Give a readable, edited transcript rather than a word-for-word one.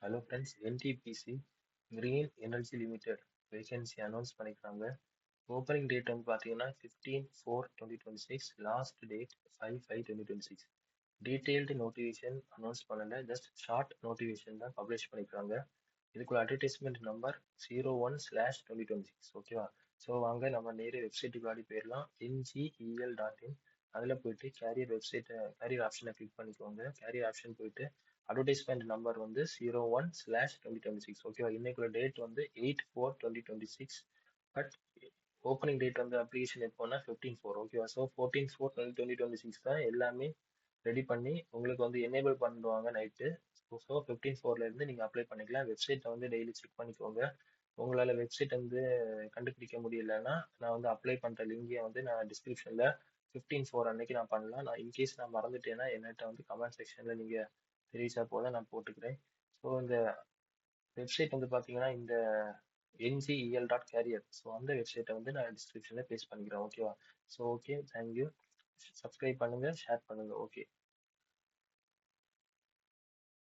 Hello friends, NTPC green energy limited vacancy announce பண்ணியிருக்காங்க. Opening date வந்து பார்த்தீங்கன்னா 15/4/2026, last date 5/5/2026. Detailed notification announce பண்ணல, just short notification தான் publish பண்ணியிருக்காங்க. இதுக்குள்ள அட்வர்டைஸ்மெண்ட் நம்பர் 01/2026. ஓகேவா? ஸோ வாங்க நம்ம நேரே வெப்சைட்டுக்கு போயிடலாம். ngel.in அதில் போயிட்டு கேரியர் ஆப்ஷனை கிளிக் பண்ணிக்கோங்க. கேரியர் ஆப்ஷன் போயிட்டு அட்வர்டைஸ்மெண்ட் நம்பர் வந்து 01/2026. ஓகேவா? இன்னைக்குள்ள டேட் வந்து 8/4/2026. பட் ஓப்பனிங் டேட் வந்து அப்ளிகேஷன் எப்போனா 15/4. ஓகேவா? ஸோ 14/4/2026 தான் எல்லாமே ரெடி பண்ணி உங்களுக்கு வந்து எனேபிள் பண்ணுவாங்க நைட்டு. ஸோ 15/4 இருந்து நீங்கள் அப்ளை பண்ணிக்கலாம். வெப்சைட்டை வந்து டெய்லி செக் பண்ணிக்கோங்க. உங்களால் வெப்சைட் வந்து கண்டுபிடிக்க முடியலன்னா நான் வந்து அப்ளை பண்ணுற லிங்கை வந்து நான் டிஸ்கிரிப்ஷனில் 15/4 அன்னைக்கு நான் பண்ணலாம். நான் இன்கேஸ் நான் மறந்துட்டேன்னா என்கிட்ட வந்து கமெண்ட் செக்ஷனில் நீங்கள் தெரிவிச்சா போல நான் போட்டுக்கிறேன். ஸோ இந்த வெப்சைட் வந்து பார்த்தீங்கன்னா இந்த ngel.career. ஸோ அந்த வெப்சைட்டை வந்து நான் டிஸ்கிரிப்ஷனில் பேஸ்ட் பண்ணிக்கிறேன். ஓகேவா? So okay, thank you. சப்ஸ்கிரைப் பண்ணுங்கள், ஷேர் பண்ணுங்கள். ஓகே.